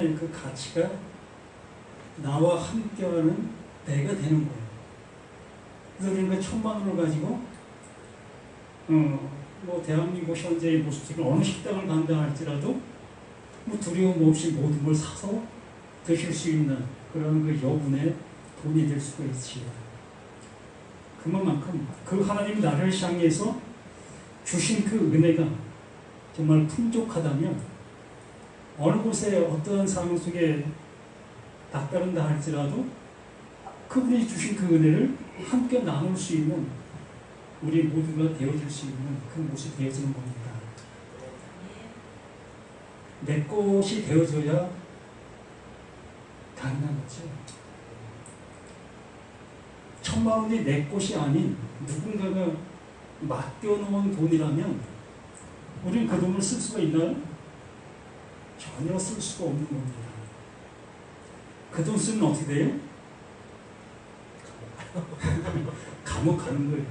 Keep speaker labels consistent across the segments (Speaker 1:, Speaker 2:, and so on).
Speaker 1: 그 가치가 나와 함께하는 내가 되는 거예요. 그래서 우리가 1,000만 원을 가지고 뭐 대한민국 현재의 모습처럼 어느 식당을 간다 할지라도 뭐 두려움 없이 모든 걸 사서 드실 수 있는 그런 그 여분의 돈이 될 수가 있지요. 그만큼 그 하나님 나를 향해서 주신 그 은혜가 정말 풍족하다면 어느 곳에 어떠한 상황 속에 닥다른다 할지라도 그분이 주신 그 은혜를 함께 나눌 수 있는 우리 모두가 되어질 수 있는 그 모습이 되어지는 겁니다. 내 것이 되어져야 가능한 거죠. 1,000만 원이 내 것이 아닌 누군가가 맡겨놓은 돈이라면 우리는 그 돈을 쓸 수가 있나요? 전혀 쓸 수가 없는 겁니다. 그 돈 쓰면 어떻게 돼요? 감옥 가는 거예요.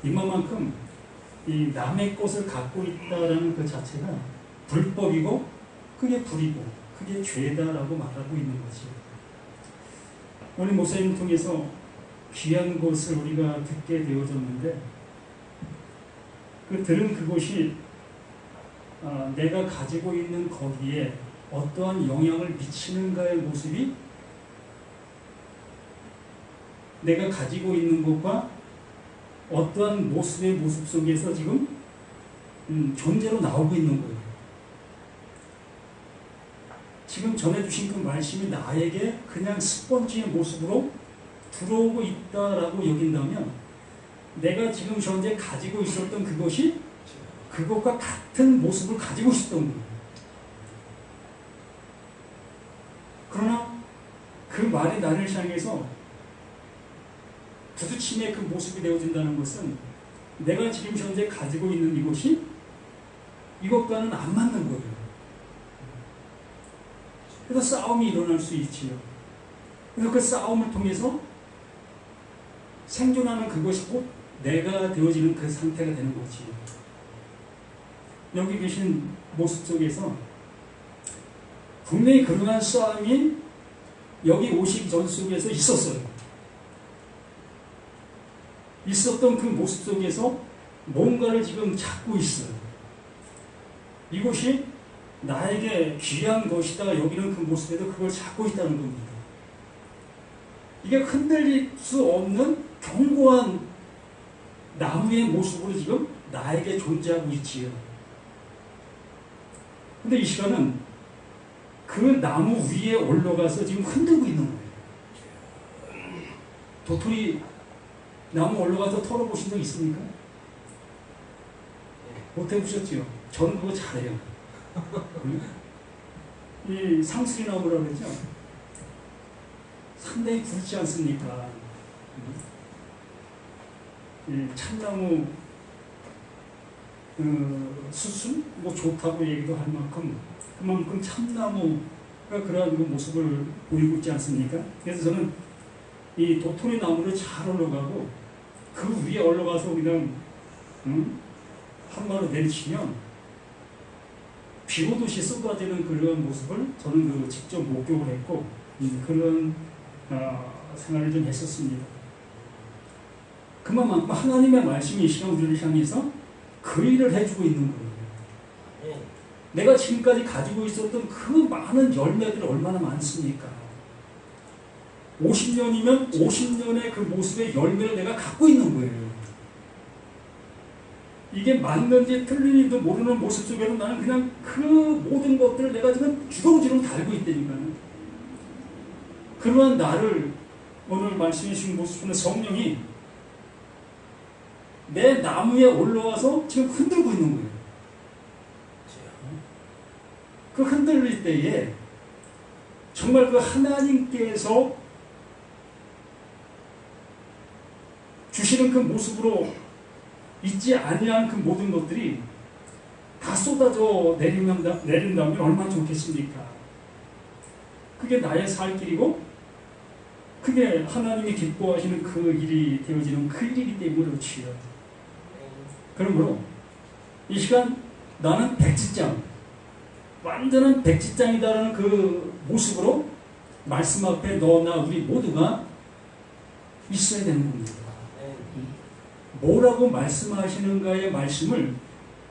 Speaker 1: 이만큼 이 남의 것을 갖고 있다라는 그 자체가 불법이고 그게 불이고 그게 죄다라고 말하고 있는 거지. 오늘 목사님을 통해서 귀한 것을 우리가 듣게 되어졌는데 그 들은 그것이 내가 가지고 있는 거기에 어떠한 영향을 미치는가의 모습이 내가 가지고 있는 것과 어떠한 모습의 모습 속에서 지금 존재로 나오고 있는 거예요. 지금 전해주신 그 말씀이 나에게 그냥 스펀지의 모습으로 들어오고 있다라고 여긴다면 내가 지금 현재 가지고 있었던 그것이 그것과 같은 모습을 가지고 있었던 거예요. 그러나 그 말이 나를 향해서 부딪힘의 그 모습이 되어진다는 것은 내가 지금 현재 가지고 있는 이것이 이것과는 안 맞는 거예요. 그래서 싸움이 일어날 수 있지요. 그래서 그 싸움을 통해서 생존하는 그것이 곧 내가 되어지는 그 상태가 되는 거지요. 여기 계신 모습 속에서 분명히 그러한 싸움이 여기 오시기 전 속에서 있었어요. 있었던 그 모습 속에서 뭔가를 지금 찾고 있어요. 이것이 나에게 귀한 것이다 여기는 그 모습에도 그걸 찾고 있다는 겁니다. 이게 흔들릴 수 없는 견고한 나무의 모습으로 지금 나에게 존재하고 있지요. 근데 이 시간은 그 나무 위에 올라가서 지금 흔들고 있는 거예요. 도토리 나무 올라가서 털어보신 적 있습니까? 못 해보셨죠? 저는 그거 잘해요. 이 상수리 나무라고 그러죠? 상당히 굵지 않습니까? 이 참나무 수순? 뭐 좋다고 얘기도 할 만큼 그만큼 참나무가 그러한 그 모습을 보이고 있지 않습니까? 그래서 저는 이 도토리 나무를 잘 올라가고 그 위에 올라가서 그냥 한마로 내리치면 비 오듯이 쏟아지는 그런 모습을 저는 그 직접 목격을 했고 그런 생활을 좀 했었습니다. 그만큼 하나님의 말씀이 이 시간 우리를 향해서 그 일을 해주고 있는 거예요. 내가 지금까지 가지고 있었던 그 많은 열매들이 얼마나 많습니까? 50년이면 50년의 그 모습의 열매를 내가 갖고 있는 거예요. 이게 맞는지 틀린지도 모르는 모습 속에서 나는 그냥 그 모든 것들을 내가 지금 주렁주렁 달고 있다니까요. 그러한 나를 오늘 말씀해 주신 모습은 성령이 내 나무에 올라와서 지금 흔들고 있는 거예요. 그 흔들릴 때에 정말 그 하나님께서 주시는 그 모습으로 있지 아니한 그 모든 것들이 다 쏟아져 내린다면 얼마나 좋겠습니까? 그게 나의 살 길이고 그게 하나님이 기뻐하시는 그 일이 되어지는 그 일이기 때문에 그렇지요. 그러므로 이 시간 나는 백지장 완전한 백지장이다라는 그 모습으로 말씀 앞에 너나 우리 모두가 있어야 되는 겁니다. 뭐라고 말씀하시는가의 말씀을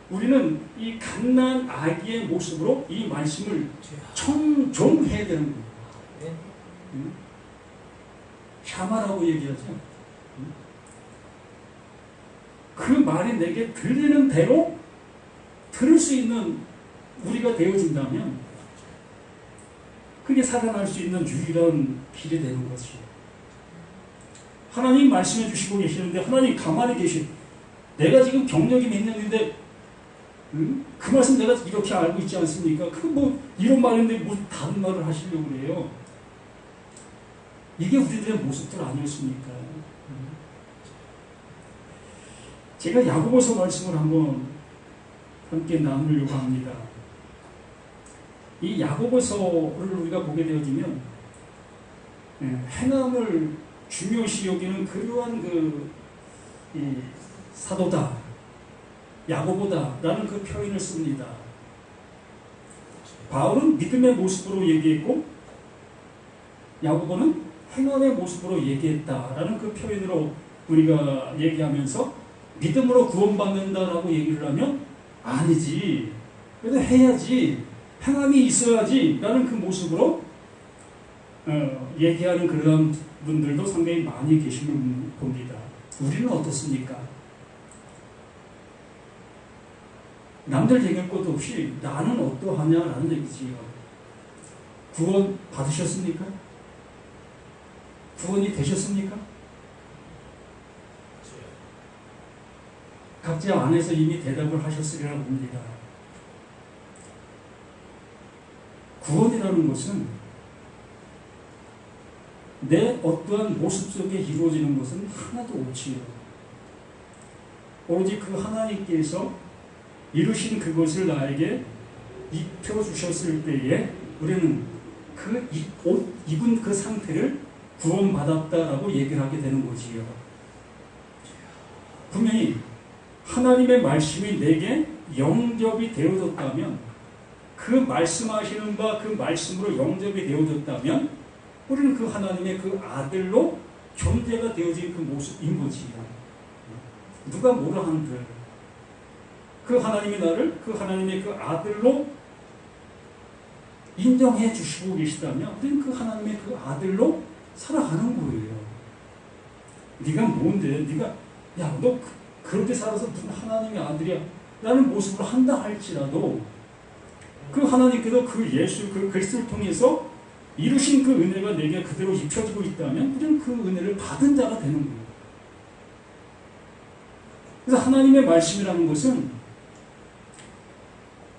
Speaker 1: 우리는 이 갓난 아기의 모습으로 이 말씀을 청종해야 되는 겁니다. 샤마라고 얘기하죠. 그 말이 내게 들리는 대로 들을 수 있는 우리가 되어진다면 그게 살아날 수 있는 유일한 길이 되는 것이요. 하나님 말씀해 주시고 계시는데 하나님 가만히 계시. 내가 지금 경력이 몇 년인데 그 말씀 내가 이렇게 알고 있지 않습니까? 그 뭐 이런 말인데 뭐 다른 말을 하시려고 그래요. 이게 우리들의 모습들 아니었습니까? 제가 야고보서 말씀을 한번 함께 나누려고 합니다. 이 야고보서를 우리가 보게 되어지면 행함을 중요시 여기는 그러한 이 사도다, 야고보다라는 그 표현을 씁니다. 바울은 믿음의 모습으로 얘기했고 야고보는 행함의 모습으로 얘기했다라는 그 표현으로 우리가 얘기하면서 믿음으로 구원받는다라고 얘기를 하면 아니지, 그래도 해야지, 행함이 있어야지 라는 그 모습으로 얘기하는 그런 분들도 상당히 많이 계시는 봅니다. 우리는 어떻습니까? 남들 얘기할 것도 없이 나는 어떠하냐라는 얘기지요. 구원 받으셨습니까? 구원이 되셨습니까? 각자 안에서 이미 대답을 하셨으리라고 봅니다. 구원이라는 것은 내 어떠한 모습 속에 이루어지는 것은 하나도 없지요. 오로지 그 하나님께서 이루신 그것을 나에게 입혀주셨을 때에 우리는 그 옷 입은 그 상태를 구원받았다라고 얘기를 하게 되는 거지요. 분명히 하나님의 말씀이 내게 영접이 되어졌다면, 그 말씀하시는 바 그 말씀으로 영접이 되어졌다면 우리는 그 하나님의 그 아들로 존재가 되어진 그 모습인 거지요. 누가 뭐라 한들 그 하나님이 나를 그 하나님의 그 아들로 인정해 주시고 계시다면 우리는 그 하나님의 그 아들로 살아가는 거예요. 네가 뭔데? 네가 야, 너 그렇게 살아서 무슨 하나님의 아들이야? 라는 모습으로 한다 할지라도 그 하나님께서 그 예수, 그 그리스도를 통해서 이루신 그 은혜가 내게 그대로 입혀지고 있다면 우리는 그 은혜를 받은 자가 되는 거예요. 그래서 하나님의 말씀이라는 것은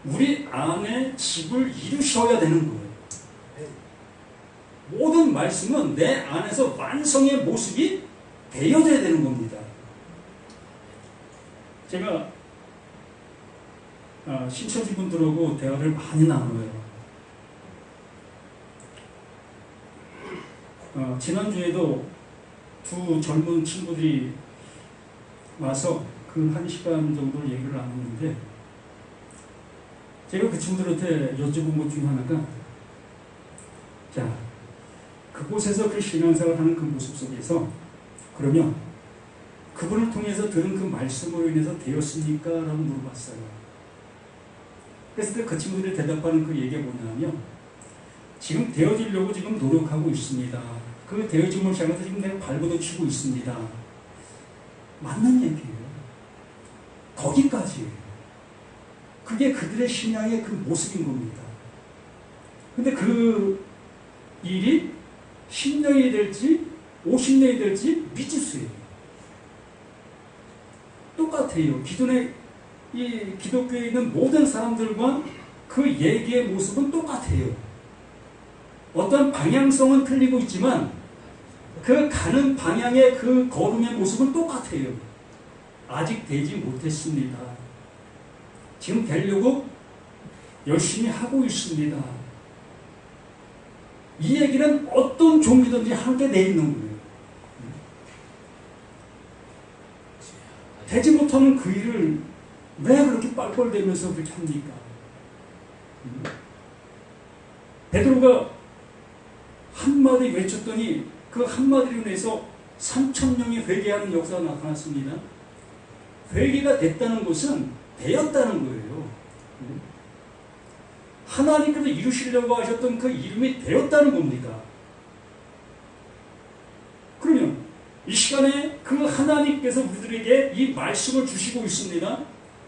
Speaker 1: 우리 안에 집을 이루셔야 되는 거예요. 모든 말씀은 내 안에서 완성의 모습이 되어져야 되는 겁니다. 제가 신처지 분들하고 대화를 많이 나눠요. 지난주에도 두 젊은 친구들이 와서 그 1시간 정도를 얘기를 나눴는데 제가 그 친구들한테 여쭤본 것 중에 하나가 자, 그곳에서 그 신앙생활을 하는 그 모습 속에서 그러면 그분을 통해서 들은 그 말씀으로 인해서 되었습니까? 라고 물어봤어요. 그래서 그 친구들이 대답하는 그 얘기가 뭐냐면 지금 되어지려고 지금 노력하고 있습니다. 그 되어짐을 향해서 지금 내가 발버둥 치고 있습니다. 맞는 얘기예요. 거기까지. 그게 그들의 신앙의 그 모습인 겁니다. 근데 그 일이 10년이 될지 50년이 될지 미지수예요. 똑같아요. 기존에 이 기독교에 있는 모든 사람들과 그 얘기의 모습은 똑같아요. 어떤 방향성은 틀리고 있지만 그 가는 방향의 그 걸음의 모습은 똑같아요. 아직 되지 못했습니다. 지금 되려고 열심히 하고 있습니다. 이 얘기는 어떤 종이든지 함께 내 있는 거예요. 되지 못하는 그 일을 왜 그렇게 빨뻘대면서 그렇게 합니까? 베드로가 한마디 외쳤더니 그 한마디로 인해서 3,000명이 회개하는 역사가 나타났습니다. 회개가 됐다는 것은 되었다는 거예요. 하나님께서 이루시려고 하셨던 그 이름이 되었다는 겁니다. 그러면 이 시간에 그 하나님께서 우리들에게 이 말씀을 주시고 있습니다.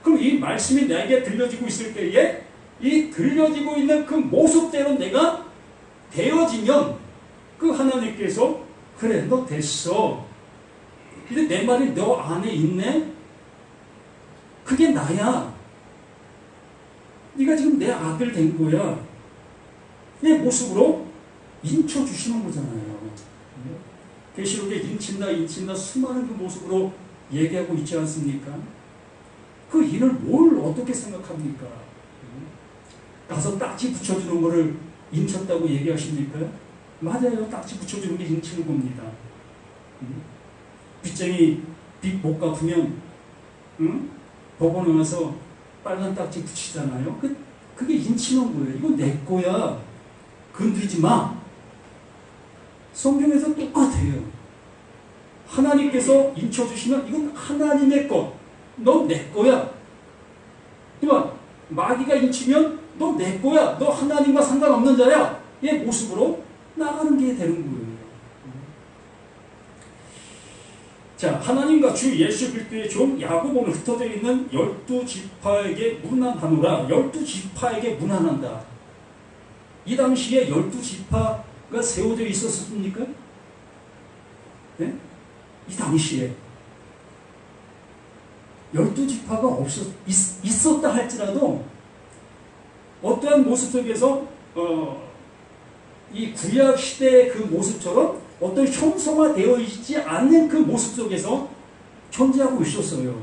Speaker 1: 그럼 이 말씀이 내게 들려지고 있을 때에 이 들려지고 있는 그 모습대로 내가 되어지면 그 하나님께서 그래 너 됐어. 근데 내 말이 너 안에 있네. 그게 나야. 네가 지금 내 아들 된 거야. 내 모습으로 인쳐주시는 거잖아요. 계시록에 인친다 수많은 그 모습으로 얘기하고 있지 않습니까? 그 인을 뭘 어떻게 생각합니까? 가서 딱지 붙여주는 거를 인쳤다고 얘기하십니까? 맞아요. 딱지 붙여주는 게 인치는 겁니다. 빚쟁이 빚 못 갚으면 법원에 와서 빨간 딱지 붙이잖아요. 그게 인치는 거예요. 이거 내 거야. 건드리지 마. 성경에서 똑같아요. 하나님께서 인쳐주시면 이건 하나님의 것. 너 내 거야. 또한 마귀가 인치면 너 내 거야. 너 하나님과 상관없는 자야. 이 모습으로 나가는 게 되는 거예요. 자, 하나님과 주 예수 그리스도의 종 야고보는 흩어져 있는 12지파에게 문안하노라. 12지파에게 문안한다. 이 당시에 12지파가 세워져 있었습니까? 네? 이 당시에 12지파가 있었다 할지라도 어떠한 모습 속에서 이 구약 시대의 그 모습처럼 어떤 형성화되어 있지 않는 그 모습 속에서 존재하고 있었어요.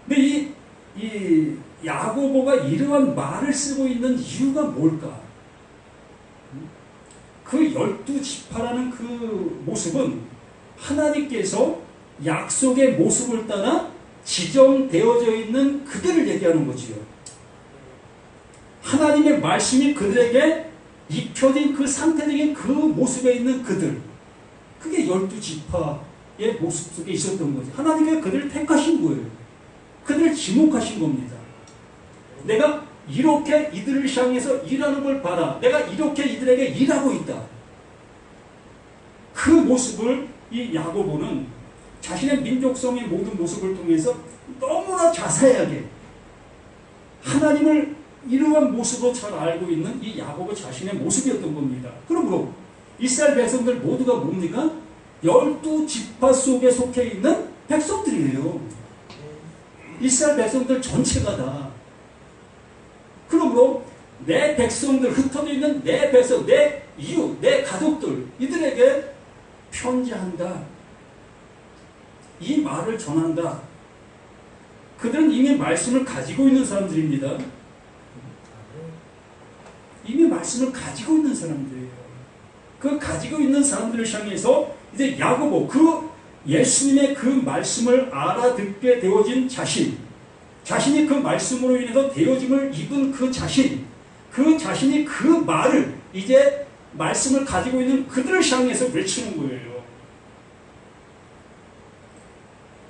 Speaker 1: 근데 이 야고보가 이러한 말을 쓰고 있는 이유가 뭘까? 그 12지파라는 그 모습은 하나님께서 약속의 모습을 따라 지정되어져 있는 그들을 얘기하는 거지요. 하나님의 말씀이 그들에게 입혀진 그 상태적인 그 모습에 있는 그들, 그게 12지파의 모습 속에 있었던 거지. 하나님께서 그들을 택하신 거예요. 그들을 지목하신 겁니다. 내가 이렇게 이들을 향해서 일하는 걸 봐라. 내가 이렇게 이들에게 일하고 있다. 그 모습을 이 야고보는 자신의 민족성의 모든 모습을 통해서 너무나 자세하게 하나님을 이러한 모습으로 잘 알고 있는 이 야고보 자신의 모습이었던 겁니다. 그러므로 이스라엘 백성들 모두가 뭡니까? 12지파 속에 속해 있는 백성들이에요. 이스라엘 백성들 전체가 다. 그러므로 내 백성들, 흩어져 있는 내 백성, 내 이웃, 내 가족들, 이들에게 편지한다. 이 말을 전한다. 그들은 이미 말씀을 가지고 있는 사람들입니다. 이미 말씀을 가지고 있는 사람들이에요. 그 가지고 있는 사람들을 향해서 이제 야고보, 그 예수님의 그 말씀을 알아듣게 되어진 자신이 그 말씀으로 인해서 되어짐을 입은 그 자신이 그 말을 이제 말씀을 가지고 있는 그들을 향해서 외치는 거예요.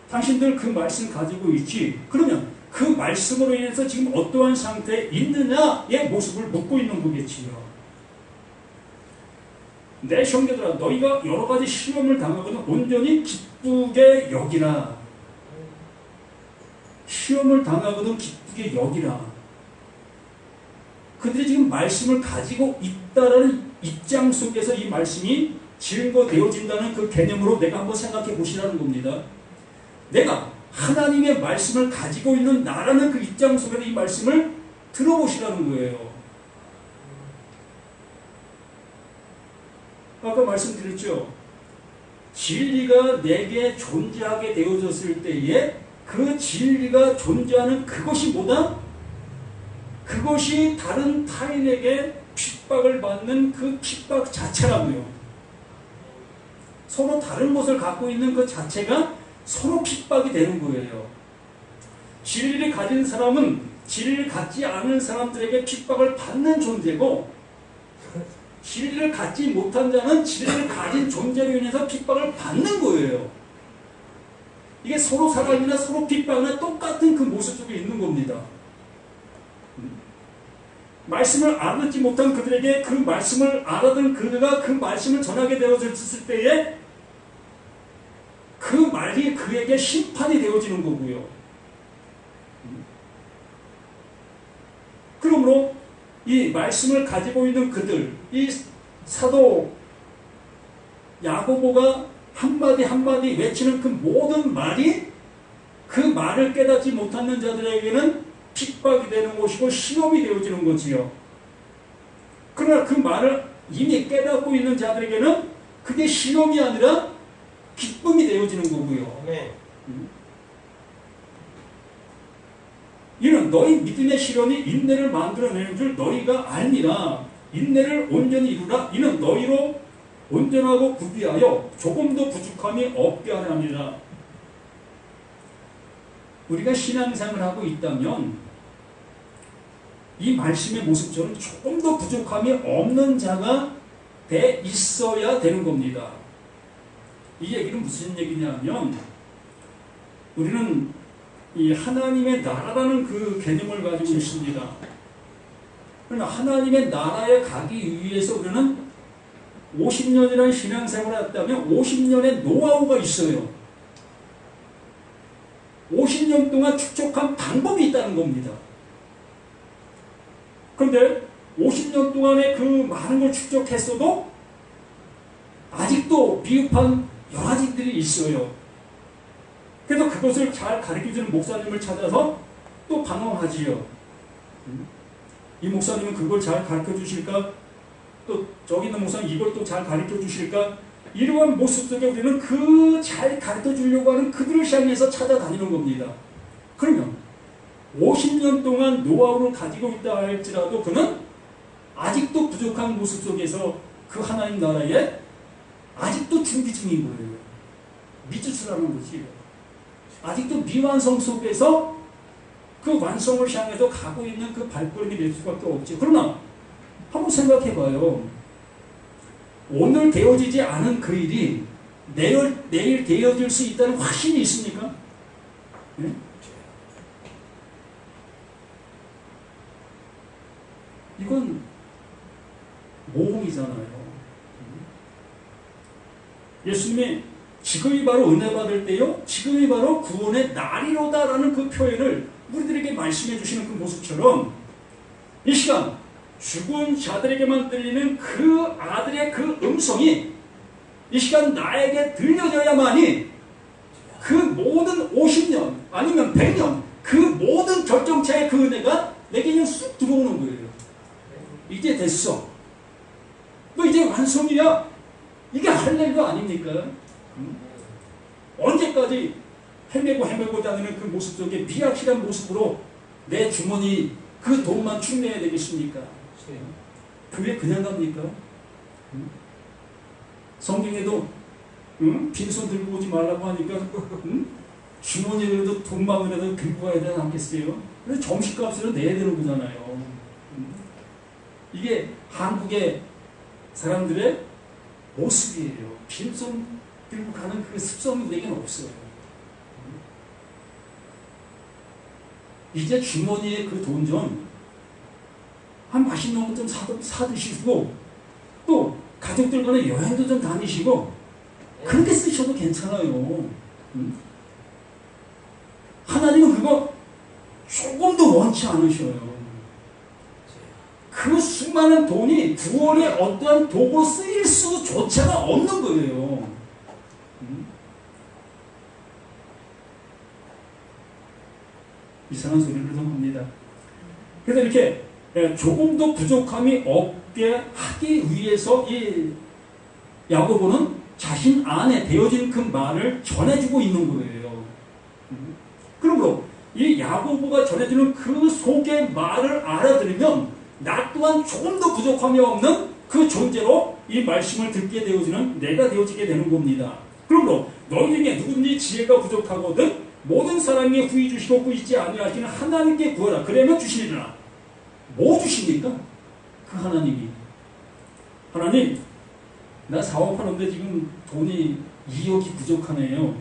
Speaker 1: 당신들 그 말씀 가지고 있지? 그러면 그 말씀으로 인해서 지금 어떠한 상태에 있느냐의 모습을 묻고 있는 거겠지요. 내 형제들아, 너희가 여러 가지 시험을 당하거든 온전히 기쁘게 여기라. 시험을 당하거든 기쁘게 여기라. 그들이 지금 말씀을 가지고 있다라는 입장 속에서 이 말씀이 증거되어진다는 그 개념으로 내가 한번 생각해 보시라는 겁니다. 내가 하나님의 말씀을 가지고 있는 나라는 그 입장 속에서 이 말씀을 들어보시라는 거예요. 아까 말씀드렸죠. 진리가 내게 존재하게 되어졌을 때에 그 진리가 존재하는 그것이 뭐다? 그것이 다른 타인에게 핍박을 받는 그 핍박 자체라고요. 서로 다른 것을 갖고 있는 그 자체가 서로 핍박이 되는 거예요. 진리를 가진 사람은 진리를 갖지 않은 사람들에게 핍박을 받는 존재고, 진리를 갖지 못한 자는 진리를 가진 존재로 인해서 핍박을 받는 거예요. 이게 서로 사랑이나 서로 핍박이나 똑같은 그 모습 속에 있는 겁니다. 말씀을 알아듣지 못한 그들에게 그 말씀을 알아듣는 그가 그 말씀을 전하게 되어졌을 때에 그 말이 그에게 심판이 되어지는 거고요. 그러므로 이 말씀을 가지고 있는 그들, 이 사도 야고보가 한마디 한마디 외치는 그 모든 말이 그 말을 깨닫지 못하는 자들에게는 핍박이 되는 것이고 시험이 되어지는 거지요. 그러나 그 말을 이미 깨닫고 있는 자들에게는 그게 시험이 아니라 기쁨이 되어지는 거고요. 이는 너희 믿음의 시련이 인내를 만들어내는 줄 너희가 알니라. 인내를 온전히 이루라. 이는 너희로 온전하고 구비하여 조금도 부족함이 없게 하느니라. 우리가 신앙생활을 하고 있다면 이 말씀의 모습처럼 조금 더 부족함이 없는 자가 돼 있어야 되는 겁니다. 이 얘기는 무슨 얘기냐면 우리는 이 하나님의 나라라는 그 개념을 가지고 있습니다. 그러나 하나님의 나라에 가기 위해서 우리는 50년이라는 신앙생활을 했다면 50년의 노하우가 있어요. 50년 동안 축적한 방법이 있다는 겁니다. 그런데 50년 동안에 그 많은 걸 축적했어도 아직도 미흡한 여러 가지들이 있어요. 그래서 그것을 잘 가르쳐주는 목사님을 찾아서 또 방황하지요. 이 목사님은 그걸 잘 가르쳐 주실까? 또 저기 있는 목사님 이걸 또 잘 가르쳐 주실까? 이러한 모습 속에 우리는 그 잘 가르쳐 주려고 하는 그들을 향해서 찾아다니는 겁니다. 그러면 50년 동안 노하우를 가지고 있다 할지라도 그는 아직도 부족한 모습 속에서 그 하나님 나라에 아직도 준비 중인 거예요. 미주스라는 거지. 아직도 미완성 속에서 그 완성을 향해서 가고 있는 그 발걸음이 될 수밖에 없지. 그러나 한번 생각해봐요. 오늘 되어지지 않은 그 일이 내일 되어질 수 있다는 확신이 있습니까? 네? 이건 모험이잖아요. 예수님이 지금이 바로 은혜 받을 때요, 지금이 바로 구원의 날이로다라는 그 표현을 우리들에게 말씀해 주시는 그 모습처럼 이 시간 죽은 자들에게만 들리는 그 아들의 그 음성이 이 시간 나에게 들려져야만이 그 모든 50년 아니면 100년 그 모든 결정체의 그 은혜가 내게 그냥 쑥 들어오는 거예요. 이제 됐어. 너 이제 완성이야. 이게 할렐루야 아닙니까? 언제까지 헤매고 다니는 그 모습 속에 미약실한 모습으로 내 주머니 그 돈만 축내야 되겠습니까? 교회 그냥 갑니까? 성경에도 빈손 들고 오지 말라고 하니까 주머니에도 돈만이라도 들고 가야 되지 않겠어요? 그래서 점심값으로 내야 되는 거잖아요. 이게 한국의 사람들의 모습이에요. 빈손 들고 가는 그 습성이 우리에게는 없어요. 이제 주머니에 그 돈 좀 한 맛있는 것 좀 사드시고 또 가족들과는 여행도 좀 다니시고 그렇게 쓰셔도 괜찮아요. 하나님은 그거 조금도 원치 않으셔요. 그 수많은 돈이 구원의 어떠한 도구로 쓰일 수조차가 없는 거예요. 이상한 소리를 좀 합니다. 그래서 이렇게 조금도 부족함이 없게 하기 위해서 이 야고보는 자신 안에 되어진 그 말을 전해주고 있는 거예요. 그러므로 이 야고보가 전해주는 그 속의 말을 알아들으면 나 또한 조금도 부족함이 없는 그 존재로 이 말씀을 듣게 되어지는 내가 되어지게 되는 겁니다. 그러므로 너희 중에 누구든지 지혜가 부족하거든 모든 사람에게 후히 주시고 후이지 아니하시는 하나님께 구하라. 그러면 주시리라. 뭐 주십니까? 그 하나님이. 하나님, 나 사업하는데 지금 돈이 2억이 부족하네요.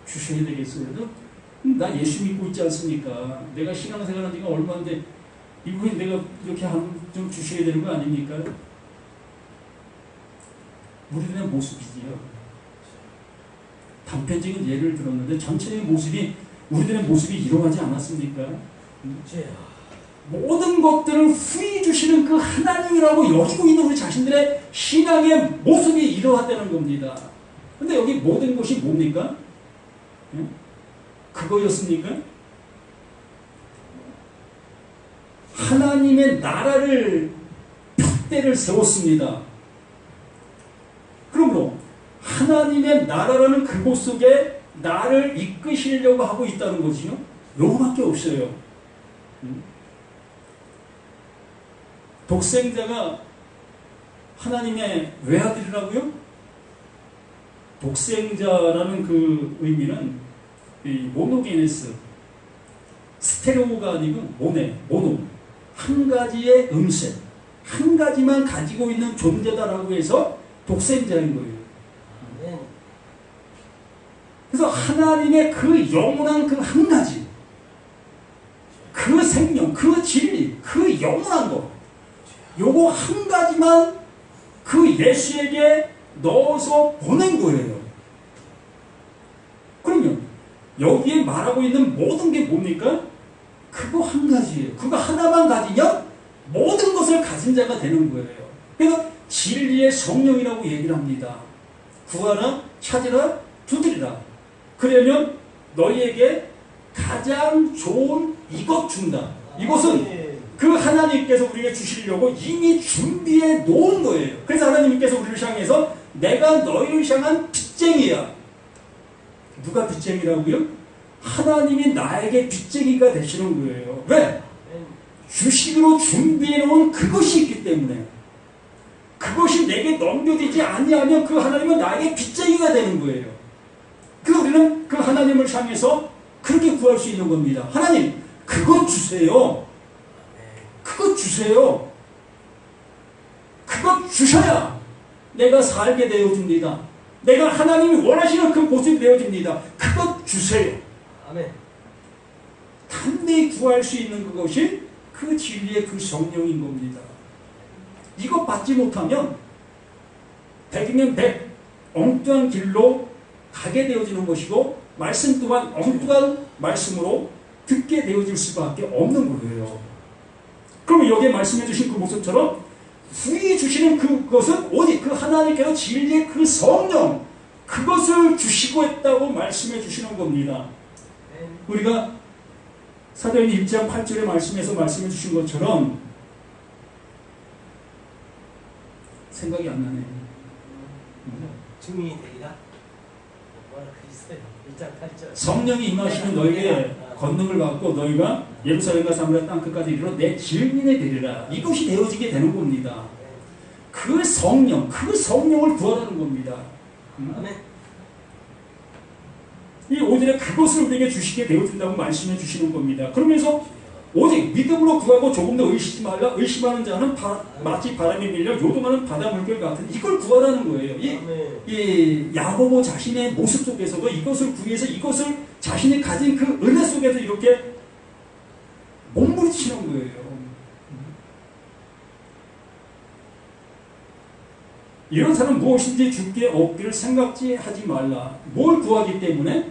Speaker 1: 주셔야 되겠어요. 나 예수 믿고 있지 않습니까? 내가 신앙생활한 지가 얼마인데 이분이 내가 이렇게 좀 주셔야 되는 거 아닙니까? 우리들의 모습이지요. 단편적인 예를 들었는데 전체의 모습이 우리들의 모습이 이러하지 않았습니까? 모든 것들을 후히 주시는 그 하나님이라고 여기고 있는 우리 자신들의 신앙의 모습이 이러하다는 겁니다. 근데 여기 모든 것이 뭡니까? 그거였습니까? 하나님의 나라를 핏대를 세웠습니다. 그러므로 하나님의 나라라는 그곳 속에 나를 이끄시려고 하고 있다는 거지요. 요거밖에 없어요. 독생자가 하나님의 외아들이라고요? 독생자라는 그 의미는 이 모노게네스, 스테레오가 아니고 모노, 한 가지의 음색, 한 가지만 가지고 있는 존재다라고 해서 독생자인 거예요. 그래서 하나님의 그 영원한 그 한 가지, 그 생명, 그 진리, 그 영원한 것, 요거 한 가지만 그 예수에게 넣어서 보낸 거예요. 그러면 여기에 말하고 있는 모든 게 뭡니까? 그거 한 가지예요. 그거 하나만 가지면 모든 것을 가진 자가 되는 거예요. 그래서 진리의 성령이라고 얘기를 합니다. 구하라, 찾으라, 두드리라. 그러면 너희에게 가장 좋은 이것 준다. 이것은 그 하나님께서 우리에게 주시려고 이미 준비해 놓은 거예요. 그래서 하나님께서 우리를 향해서 내가 너희를 향한 빚쟁이야. 누가 빚쟁이라고요? 하나님이 나에게 빚쟁이가 되시는 거예요. 왜? 주시기로 준비해 놓은 그것이 있기 때문에. 그것이 내게 넘겨지지 아니하면 그 하나님은 나에게 빚쟁이가 되는 거예요. 그래서 우리는 그 하나님을 향해서 그렇게 구할 수 있는 겁니다. 하나님, 그것 주세요. 그것 주세요. 그것 주셔야 내가 살게 되어줍니다. 내가 하나님이 원하시는 그 모습이 되어집니다. 그것 주세요. 아멘. 단단히 구할 수 있는 그것이 그 진리의 그 성령인 겁니다. 이것 받지 못하면 백이면 백 엉뚱한 길로 가게 되어지는 것이고 말씀 또한 엉뚱한 말씀으로 듣게 되어질 수밖에 없는 거예요. 그러면 여기에 말씀해 주신 그 모습처럼 후히 주시는 그것은 오직 그 하나님께서 진리의 그 성령 그것을 주시고 있다고 말씀해 주시는 겁니다. 우리가 사도행전 1장 8절의 말씀에서 말씀해 주신 것처럼 생각이 안 나네요.
Speaker 2: 증인이 되리라.
Speaker 1: 성령이 임하시면 너에게 권능을 받고 너희가 예루살렘과 사마리아 땅 끝까지 이르러 내 증인이 되리라. 이것이 되어지게 되는 겁니다. 그 성령, 그 성령을 구하라는 겁니다. 이 오늘의 그것을 우리에게 주시게 되어진다고 말씀해 주시는 겁니다. 그러면서 오직 믿음으로 구하고 조금 더 의심하지 말라. 의심하는 자는 마치 바람에 밀려 요동하는 바다 물결 같은 이걸 구하라는 거예요. 이 야고보 자신의 모습 속에서도 이것을 구해서 이것을 자신이 가진 그 은혜 속에서 이렇게 몸부림치는 거예요. 이런 사람은 무엇인지 주께 얻기를 생각지 하지 말라. 뭘 구하기 때문에?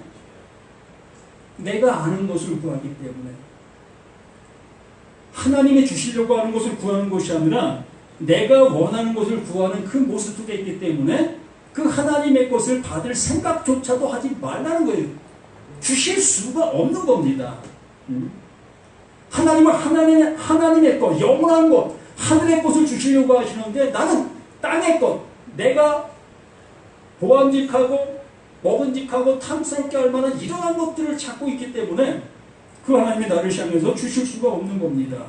Speaker 1: 내가 아는 것을 구하기 때문에. 하나님이 주시려고 하는 것을 구하는 것이 아니라 내가 원하는 것을 구하는 그 모습 속에 있기 때문에 그 하나님의 것을 받을 생각조차도 하지 말라는 거예요. 주실 수가 없는 겁니다. 하나님은 하나님의 것, 영원한 것, 하늘의 것을 주시려고 하시는데 나는 땅의 것, 내가 보암직하고 먹은직하고 탐스럽게 할 만한 이러한 것들을 찾고 있기 때문에 그 하나님이 나를 향해서 주실 수가 없는 겁니다.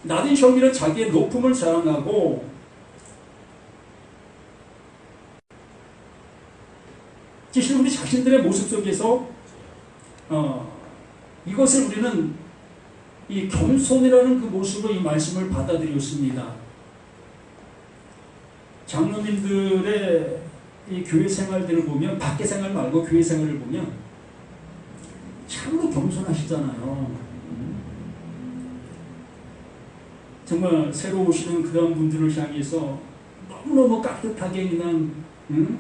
Speaker 1: 낮은 형제는 자기의 높음을 자랑하고 사실 우리 자신들의 모습 속에서 이것을 우리는 이 겸손이라는 그 모습으로 이 말씀을 받아들였습니다. 장로님들의 이 교회 생활들을 보면, 밖에 생활 말고 교회 생활을 보면 참으로 겸손하시잖아요. 정말 새로 오시는 그런 분들을 향해서 너무너무 깍듯하게 그냥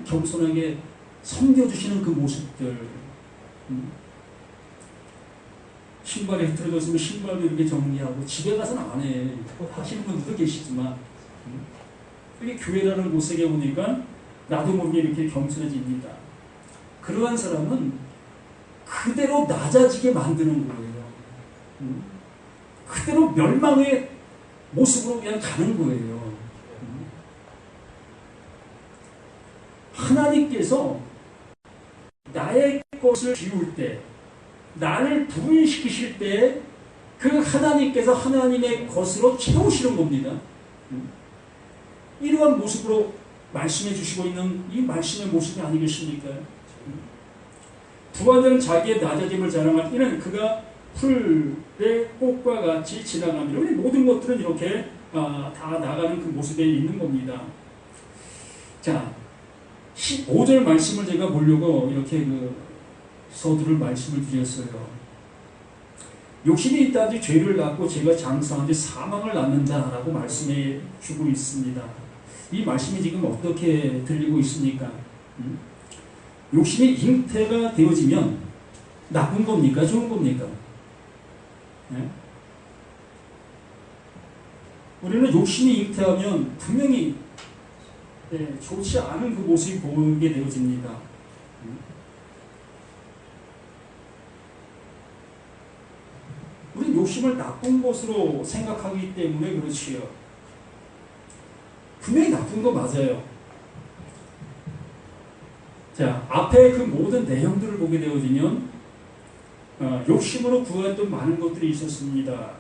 Speaker 1: 겸손하게 섬겨주시는 그 모습들. 신발이 흐트러졌으면 신발도 이렇게 정리하고, 집에 가서는 안 해. 하시는 분들도 계시지만, 이게 교회라는 곳에 오니까 나도 모르게 이렇게 겸손해집니다. 그러한 사람은 그대로 낮아지게 만드는 거예요. 그대로 멸망의 모습으로 그냥 가는 거예요. 하나님께서 나의 것을 비울 때, 나를 부인시키실 때 그 하나님께서 하나님의 것으로 채우시는 겁니다. 이러한 모습으로 말씀해 주시고 있는 이 말씀의 모습이 아니겠습니까? 부하들은 자기의 낮아짐을 자랑할 때는 그가 풀의 꽃과 같이 지나가며, 모든 것들은 이렇게 다 나가는 그 모습에 있는 겁니다. 자, 15절 말씀을 제가 보려고 이렇게 서두를 말씀을 드렸어요. 욕심이 있다든지 죄를 낳고 죄가 장사하는데 사망을 낳는다라고 말씀해 주고 있습니다. 이 말씀이 지금 어떻게 들리고 있습니까? 욕심이 잉태가 되어지면 나쁜 겁니까? 좋은 겁니까? 네? 우리는 욕심이 잉태하면 분명히 좋지 않은 그 모습이 보이게 되어집니다. 우리는 욕심을 나쁜 것으로 생각하기 때문에 그렇지요. 분명히 나쁜 거 맞아요. 자, 앞에 그 모든 내용들을 보게 되어지면 욕심으로 구했던 많은 것들이 있었습니다.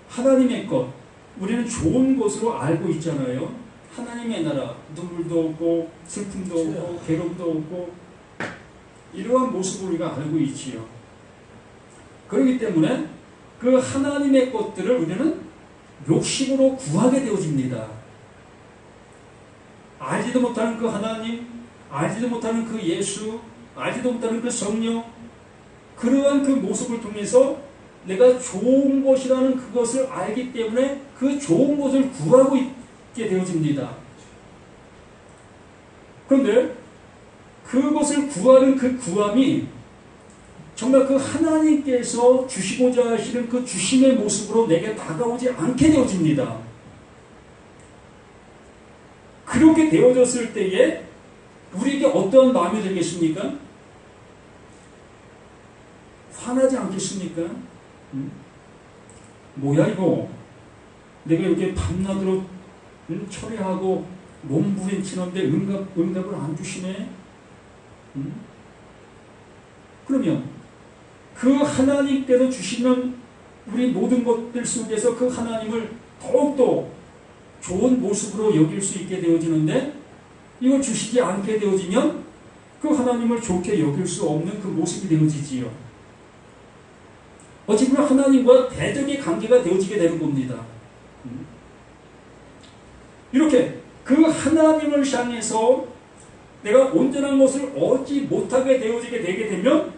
Speaker 1: 하나님의 것, 우리는 좋은 것으로 알고 있잖아요. 하나님의 나라, 눈물도 없고 슬픔도 없고 괴로움도 없고 이러한 모습을 우리가 알고 있지요. 그렇기 때문에 그 하나님의 것들을 우리는 욕심으로 구하게 되어집니다. 알지도 못하는 그 하나님, 알지도 못하는 그 예수, 알지도 못하는 그 성령, 그러한 그 모습을 통해서 내가 좋은 것이라는 그것을 알기 때문에 그 좋은 것을 구하고 있게 되어집니다. 그런데 그것을 구하는 그 구함이 정말 그 하나님께서 주시고자 하시는 그 주심의 모습으로 내게 다가오지 않게 되어집니다. 그렇게 되어졌을 때에 우리에게 어떠한 마음이 들겠습니까? 화나지 않겠습니까? 뭐야 이거, 내가 이렇게 밤낮으로 처리하고 몸부림치는데 응답을 안 주시네? 그러면 그 하나님께서 주시는 우리 모든 것들 속에서 그 하나님을 더욱더 좋은 모습으로 여길 수 있게 되어지는데, 이걸 주시지 않게 되어지면 그 하나님을 좋게 여길 수 없는 그 모습이 되어지지요. 어찌 보면 하나님과 대적의 관계가 되어지게 되는 겁니다. 이렇게 그 하나님을 향해서 내가 온전한 것을 얻지 못하게 되어지게 되게 되면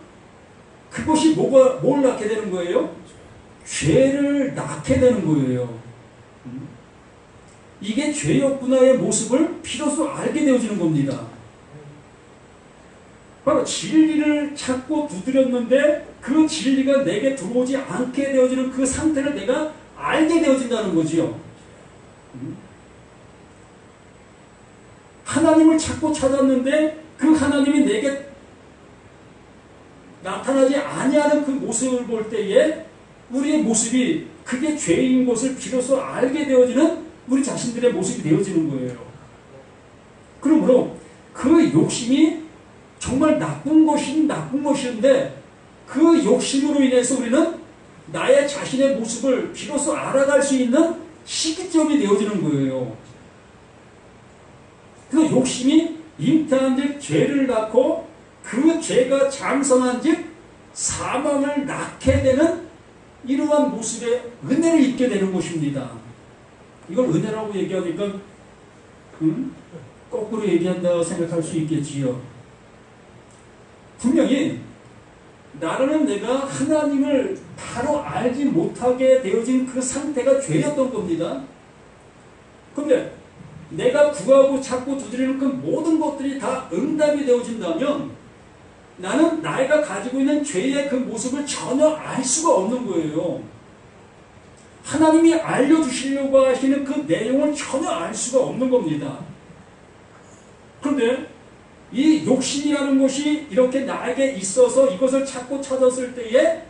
Speaker 1: 그것이 뭘 낳게 되는 거예요? 죄를 낳게 되는 거예요. 이게 죄였구나의 모습을 비로소 알게 되어지는 겁니다. 바로 진리를 찾고 두드렸는데 그 진리가 내게 들어오지 않게 되어지는 그 상태를 내가 알게 되어진다는 거지요. 하나님을 찾고 찾았는데 그 하나님이 내게 나타나지 아니하는 그 모습을 볼 때에 우리의 모습이 그게 죄인 것을 비로소 알게 되어지는 우리 자신들의 모습이 되어지는 거예요. 그러므로 그 욕심이 정말 나쁜 것인데 그 욕심으로 인해서 우리는 나의 자신의 모습을 비로소 알아갈 수 있는 시기점이 되어지는 거예요. 그 욕심이 잉태한즉 죄를 낳고 그 죄가 장성한즉 사망을 낳게 되는 이러한 모습의 은혜를 입게 되는 것입니다. 이걸 은혜라고 얘기하니까 거꾸로 얘기한다고 생각할 수 있겠지요. 분명히 나라는 내가 하나님을 바로 알지 못하게 되어진 그 상태가 죄였던 겁니다. 그런데 내가 구하고 찾고 두드리는 그 모든 것들이 다 응답이 되어진다면 나는 내가 가지고 있는 죄의 그 모습을 전혀 알 수가 없는 거예요. 하나님이 알려주시려고 하시는 그 내용을 전혀 알 수가 없는 겁니다. 그런데 이 욕심이라는 것이 이렇게 나에게 있어서 이것을 찾고 찾았을 때에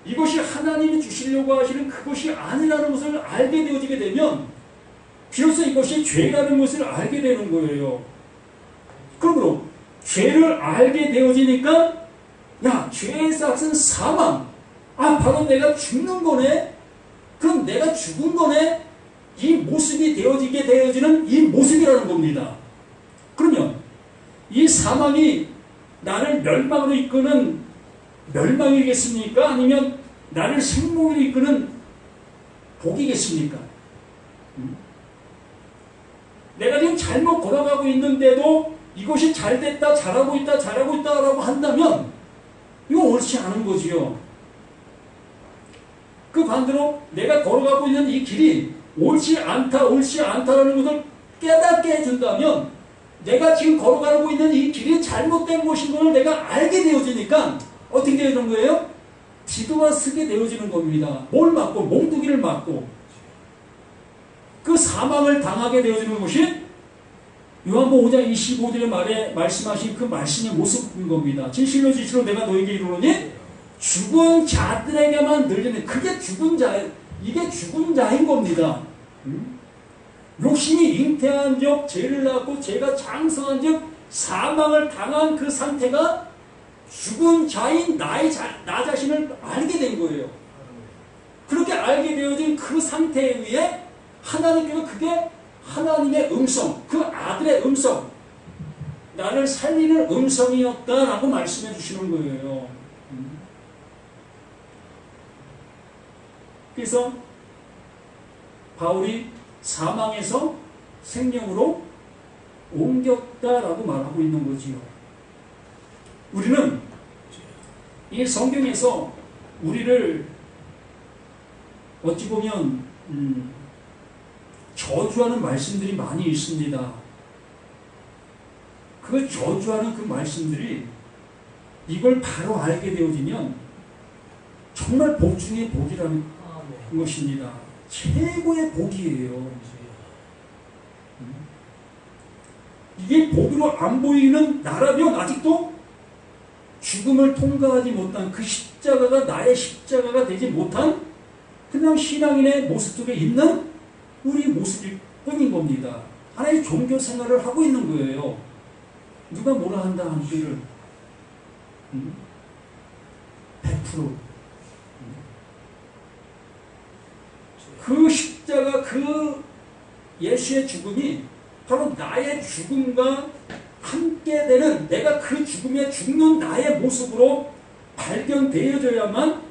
Speaker 1: 이것이 하나님이 주시려고 하시는 그것이 아니라는 것을 알게 되어지게 되면 비로소 이것이 죄라는 것을 알게 되는 거예요. 그러므로 죄를 알게 되어지니까 야, 죄의 삭은 사망. 아, 바로 내가 죽는 거네. 그럼 내가 죽은 거네. 이 모습이 되어지는 이 모습이라는 겁니다. 그러면 이 사망이 나를 멸망으로 이끄는 멸망이겠습니까? 아니면 나를 생명으로 이끄는 복이겠습니까? 내가 지금 잘못 걸어가고 있는데도 이것이 잘됐다, 잘하고 있다, 잘하고 있다라고 한다면 이거 옳지 않은 거지요. 그 반대로 내가 걸어가고 있는 이 길이 옳지 않다라는 것을 깨닫게 해준다면 내가 지금 걸어가고 있는 이 길이 잘못된 것인 것을 내가 알게 되어지니까 어떻게 되는 거예요? 뒤돌아 서게 되어지는 겁니다. 뭘 맞고? 몽둥이를 맞고 그 사망을 당하게 되어지는 것이 요한복음 5장 25절의 말에 말씀하신 그 말씀의 모습인 겁니다. 진실로 내가 너에게 이르노니 죽은 자들에게만 늘리는 그게 죽은 자, 이게 죽은 자인 겁니다. 욕심이 잉태한 적 죄를 낳고 죄가 장성한 적 사망을 당한 그 상태가 죽은 자인 나 자신을 알게 된 거예요. 그렇게 알게 되어진 그 상태에 의해 하나님께서 그게 하나님의 음성, 그 아들의 음성, 나를 살리는 음성이었다라고 말씀해 주시는 거예요. 그래서 바울이 사망에서 생명으로 옮겼다라고 말하고 있는 거지요. 우리는 이 성경에서 우리를 어찌 보면 저주하는 말씀들이 많이 있습니다. 그 저주하는 그 말씀들이 이걸 바로 알게 되어지면 정말 복 중의 복이라는 것입니다. 최고의 복이에요. 이게 복으로 안 보이는 나라면 아직도 죽음을 통과하지 못한 그 십자가가 나의 십자가가 되지 못한 그냥 신앙인의 모습 속에 있는 우리 모습일 뿐인 겁니다. 하나의 종교 생활을 하고 있는 거예요. 누가 뭐라 한다 한들 100% 그 십자가 그 예수의 죽음이 바로 나의 죽음과 함께 되는 내가 그 죽음에 죽는 나의 모습으로 발견되어져야만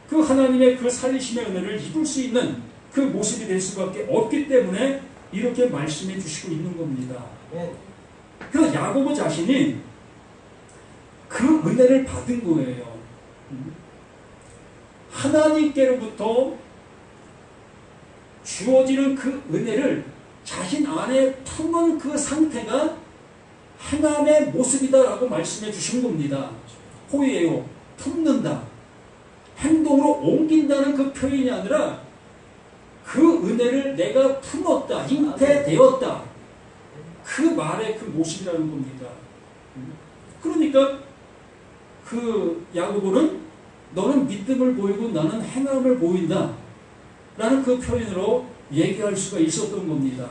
Speaker 1: 그 하나님의 그 살리심의 은혜를 입을 수 있는 그 모습이 될 수밖에 없기 때문에 이렇게 말씀해 주시고 있는 겁니다. 그래서 야고보 자신이 그 은혜를 받은 거예요. 하나님께로부터 주어지는 그 은혜를 자신 안에 품은 그 상태가 행함의 모습이다라고 말씀해 주신 겁니다. 호의예요. 품는다. 행동으로 옮긴다는 그 표현이 아니라 그 은혜를 내가 품었다. 잉태되었다. 그 말의 그 모습이라는 겁니다. 그러니까 그 야고보는 너는 믿음을 보이고 나는 행함을 보인다. 라는 그 표현으로 얘기할 수가 있었던 겁니다.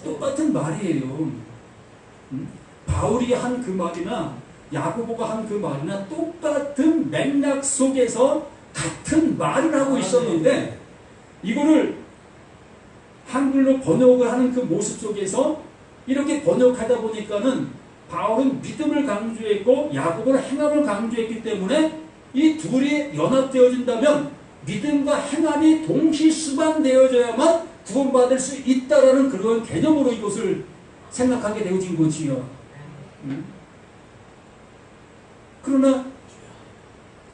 Speaker 1: 똑같은 말이에요. 바울이 한 그 말이나 야고보가 한 그 말이나 똑같은 맥락 속에서 같은 말을 하고 있었는데 이거를 한글로 번역을 하는 그 모습 속에서 이렇게 번역하다 보니까는 바울은 믿음을 강조했고 야고보는 행함을 강조했기 때문에 이 둘이 연합되어진다면 믿음과 행함이 동시 수반되어져야만 구원받을 수 있다라는 그런 개념으로 이것을 생각하게 되어진 거지요. 그러나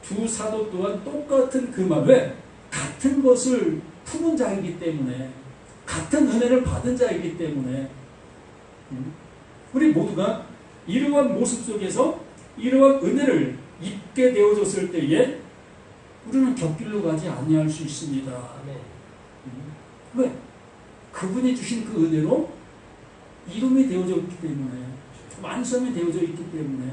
Speaker 1: 두 사도 또한 똑같은 그 말, 왜? 같은 것을 푸는 자이기 때문에, 같은 은혜를 받은 자이기 때문에 우리 모두가 이러한 모습 속에서 이러한 은혜를 입게 되어졌을 때에 우리는 곁길로 가지 아니할 수 있습니다. 왜? 그분이 주신 그 은혜로 이름이 되어져 있기 때문에, 완성이 되어져 있기 때문에,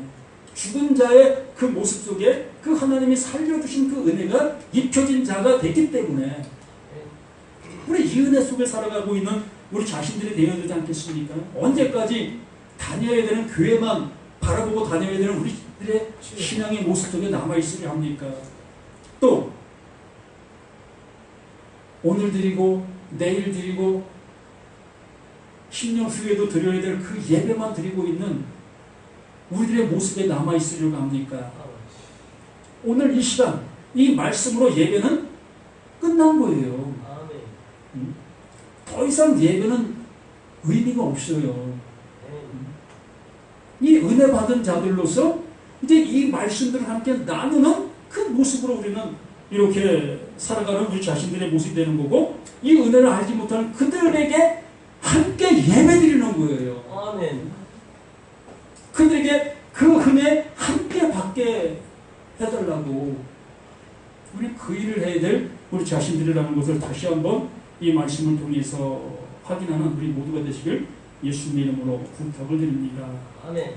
Speaker 1: 죽은 자의 그 모습 속에 그 하나님이 살려주신 그 은혜가 입혀진 자가 되기 때문에 우리 이 은혜 속에 살아가고 있는 우리 자신들이 되어야 되지 않겠습니까? 언제까지 다녀야 되는 교회만 바라보고 다녀야 되는 우리들의 신앙의 모습 속에 남아있으려 합니까? 또 오늘 드리고 내일 드리고 10년 후에도 드려야 될 그 예배만 드리고 있는 우리들의 모습에 남아있으려고 합니까? 오늘 이 시간 이 말씀으로 예배는 끝난 거예요. 더 이상 예배는 의미가 없어요. 이 은혜 받은 자들로서 이제 이 말씀들을 함께 나누는 그 모습으로 우리는 이렇게 살아가는 우리 자신들의 모습이 되는 거고, 이 은혜를 알지 못하는 그들에게 함께 예배드리는 거예요.
Speaker 2: 아멘.
Speaker 1: 그들에게 그 은혜 함께 받게 해달라고 우리 그 일을 해야 될 우리 자신들이라는 것을 다시 한번 이 말씀을 통해서 확인하는 우리 모두가 되시길 예수님의 이름으로 부탁을 드립니다.
Speaker 2: 아멘.